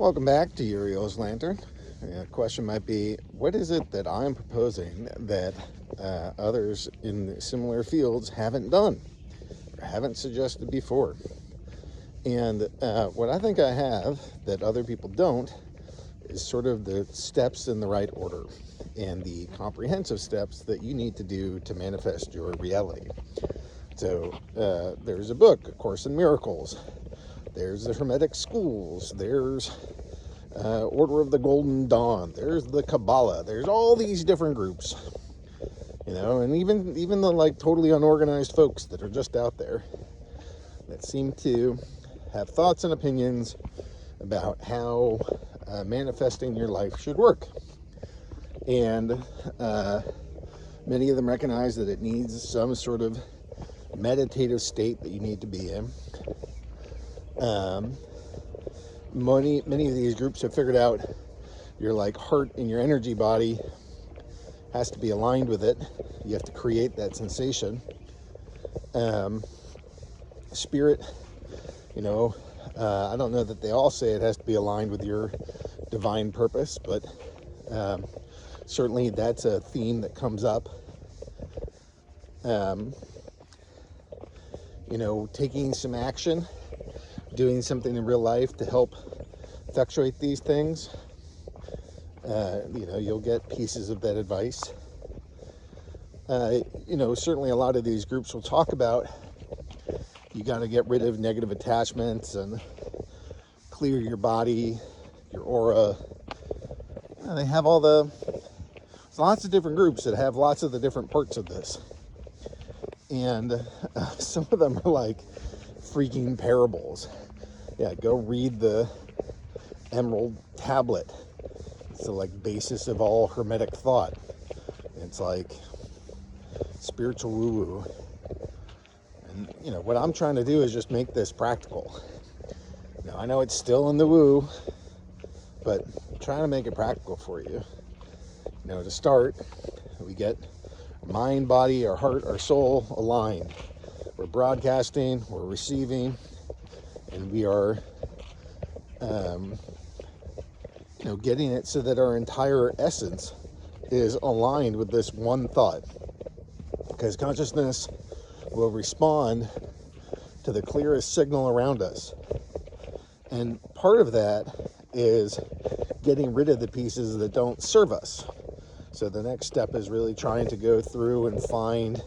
Welcome back to Uriel's Lantern. The question might be, what is it that I'm proposing that others in similar fields haven't done or haven't suggested before? And what I think I have that other people don't is sort of the steps in the right order and the comprehensive steps that you need to do to manifest your reality. So there's a book, A Course in Miracles. There's the Hermetic schools. There's Order of the Golden Dawn. There's the Kabbalah. There's all these different groups, and even the like totally unorganized folks that are just out there that seem to have thoughts and opinions about how manifesting your life should work. And many of them recognize that it needs some sort of meditative state that you need to be in. Many of these groups have figured out your like heart and your energy body has to be aligned with it. You have to create that sensation. Spirit, I don't know that they all say it has to be aligned with your divine purpose, but certainly that's a theme that comes up. Taking some action, doing something in real life to help effectuate these things. You'll get pieces of that advice. Certainly a lot of these groups will talk about you got to get rid of negative attachments and clear your body, your aura. They have there's lots of different groups that have lots of the different parts of this. And some of them are like freaking parables. Yeah, go read the Emerald Tablet. It's the like basis of all hermetic thought. It's like spiritual woo-woo. And what I'm trying to do is just make this practical. Now I know it's still in the woo, but I'm trying to make it practical for you. To start, we get our mind, body, our heart, our soul aligned. We're broadcasting, we're receiving, and we are getting it so that our entire essence is aligned with this one thought. Because consciousness will respond to the clearest signal around us. And part of that is getting rid of the pieces that don't serve us. So the next step is really trying to go through and find,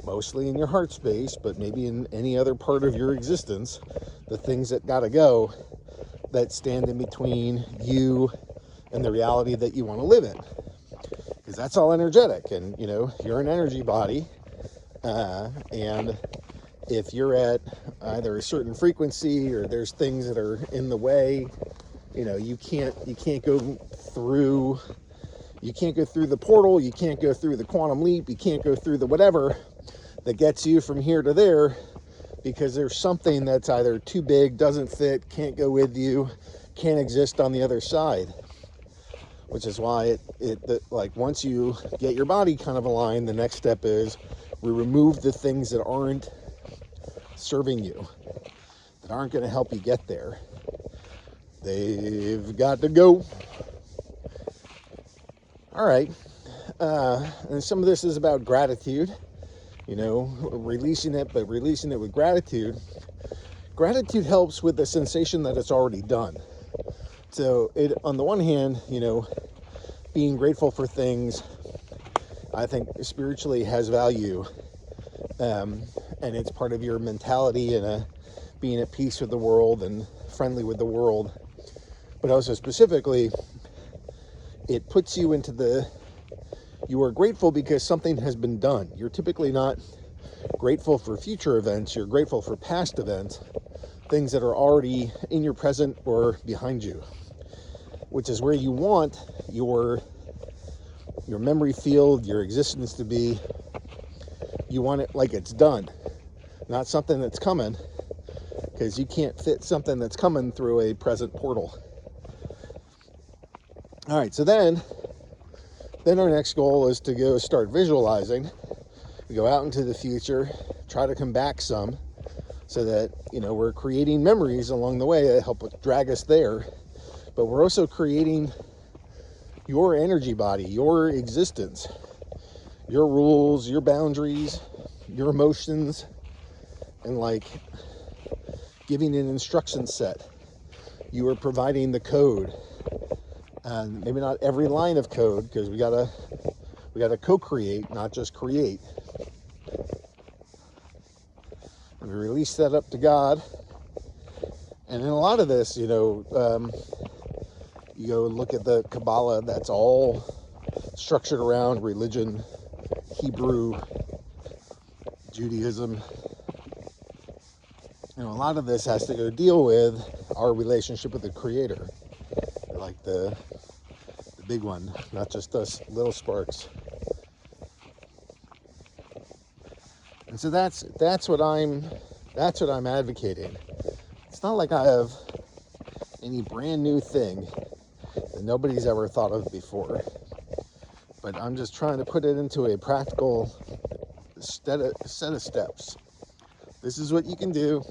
mostly in your heart space, but maybe in any other part of your existence, the things that gotta go that stand in between you and the reality that you want to live in. Because that's all energetic, and you're an energy body, and if you're at either a certain frequency or there's things that are in the way, you can't go through the portal, you can't go through the quantum leap, you can't go through the whatever that gets you from here to there, because there's something that's either too big, doesn't fit, can't go with you, can't exist on the other side. Which is why once you get your body kind of aligned, the next step is we remove the things that aren't serving you, that aren't going to help you get there. They've got to go. All right. And some of this is about gratitude. Releasing it, but releasing it with gratitude. Gratitude helps with the sensation that it's already done. So on the one hand, being grateful for things, I think spiritually has value. And it's part of your mentality and being at peace with the world and friendly with the world. But also specifically, it puts you into you are grateful because something has been done. You're typically not grateful for future events. You're grateful for past events, things that are already in your present or behind you, which is where you want your memory field, your existence to be. You want it like it's done, not something that's coming, because you can't fit something that's coming through a present portal. All right, so then our next goal is to go start visualizing. We go out into the future, try to come back some, so that we're creating memories along the way that help drag us there, but we're also creating your energy body, your existence, your rules, your boundaries, your emotions, and like giving an instruction set. You are providing the code, and maybe not every line of code, because we gotta co-create, not just create. And we release that up to God. And in a lot of this, you go look at the Kabbalah, that's all structured around religion, Hebrew, Judaism. A lot of this has to go deal with our relationship with the Creator, like the big one, not just us little sparks. And so that's what I'm advocating. It's not like I have any brand new thing that nobody's ever thought of before, but I'm just trying to put it into a practical set of steps. This is what you can do.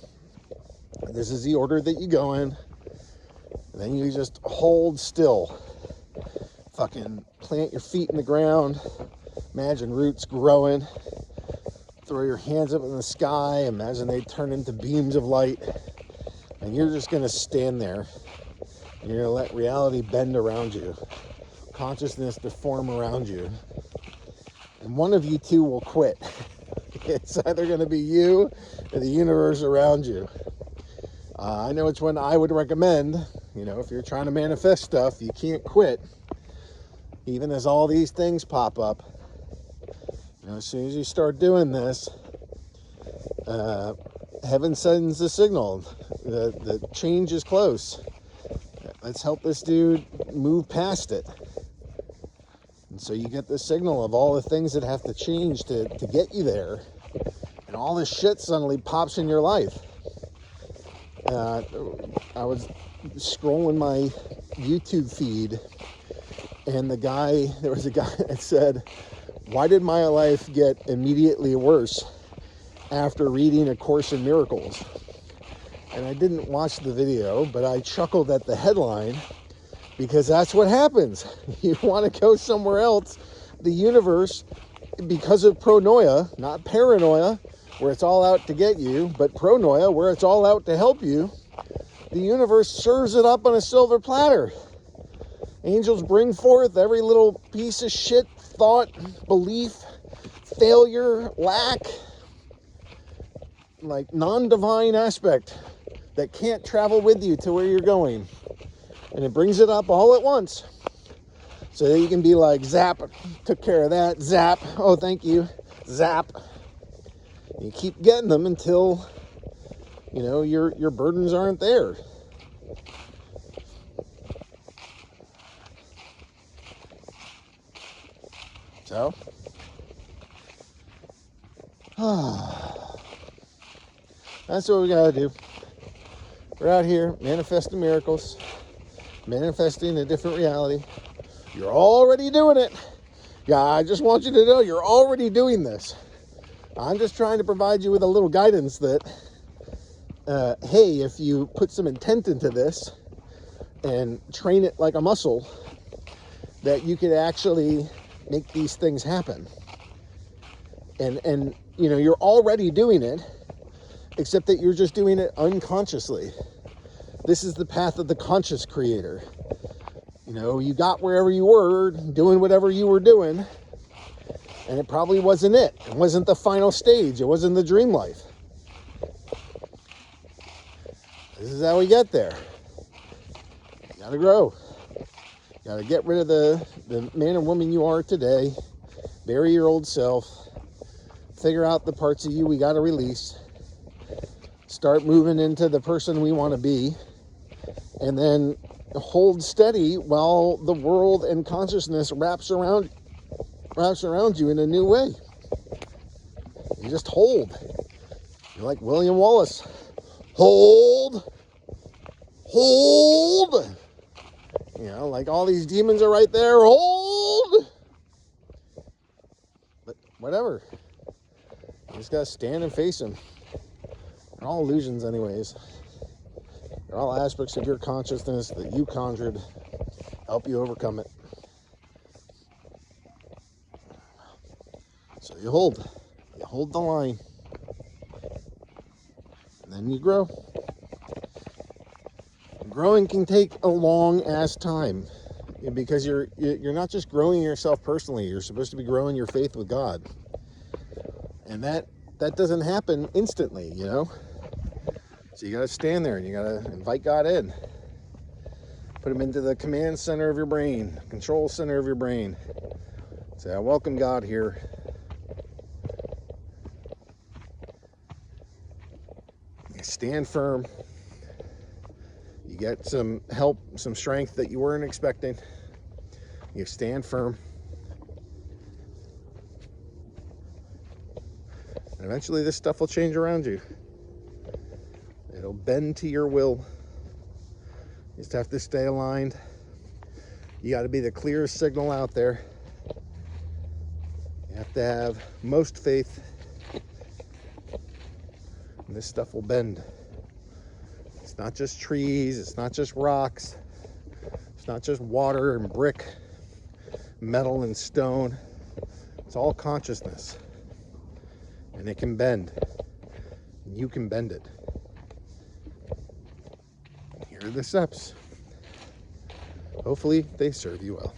This is the order that you go in. And then you just hold still. Fucking plant your feet in the ground. Imagine roots growing. Throw your hands up in the sky. Imagine they turn into beams of light. And you're just going to stand there. And you're going to let reality bend around you. Consciousness deform around you. And one of you two will quit. It's either going to be you or the universe around you. I know which one I would recommend. If you're trying to manifest stuff, you can't quit. Even as all these things pop up. As soon as you start doing this, heaven sends a signal. The change is close. Let's help this dude move past it. And so you get the signal of all the things that have to change to get you there. And all this shit suddenly pops in your life. I was scrolling my YouTube feed, and there was a guy that said, "Why did my life get immediately worse after reading A Course in Miracles?" And I didn't watch the video, but I chuckled at the headline, because that's what happens. You want to go somewhere else. The universe, because of pronoia, not paranoia, where it's all out to get you, but pronoia, where it's all out to help you, the universe serves it up on a silver platter. Angels bring forth every little piece of shit, thought, belief, failure, lack, like non-divine aspect that can't travel with you to where you're going. And it brings it up all at once. So that you can be like, zap, took care of that, zap, oh thank you, zap. You keep getting them until, your burdens aren't there. So, that's what we gotta do. We're out here manifesting miracles, manifesting a different reality. You're already doing it. Yeah, I just want you to know you're already doing this. I'm just trying to provide you with a little guidance that, hey, if you put some intent into this and train it like a muscle, that you could actually make these things happen. And you're already doing it, except that you're just doing it unconsciously. This is the path of the conscious creator. You got wherever you were, doing whatever you were doing, and it probably wasn't it. It wasn't the final stage. It wasn't the dream life. This is how we get there. You gotta grow. You gotta get rid of the man and woman you are today. Bury your old self. Figure out the parts of you we gotta release. Start moving into the person we want to be. And then hold steady while the world and consciousness wraps around you in a new way. You just hold. You're like William Wallace. Hold. Like all these demons are right there. Hold. But whatever. You just gotta stand and face them. They're all illusions anyways. They're all aspects of your consciousness that you conjured, help you overcome it. So you hold the line, and then you grow. Growing can take a long ass time, because you're not just growing yourself personally. You're supposed to be growing your faith with God, and that doesn't happen instantly, you know. So you got to stand there and you got to invite God in, put him into the command center of your brain, control center of your brain. Say, I welcome God here. You stand firm. You get some help, some strength that you weren't expecting. You stand firm. And eventually this stuff will change around you. It'll bend to your will. You just have to stay aligned. You got to be the clearest signal out there. You have to have most faith. And this stuff will bend. It's not just trees. It's not just rocks. It's not just water and brick, metal and stone. It's all consciousness. And it can bend. And you can bend it. Here are the steps. Hopefully they serve you well.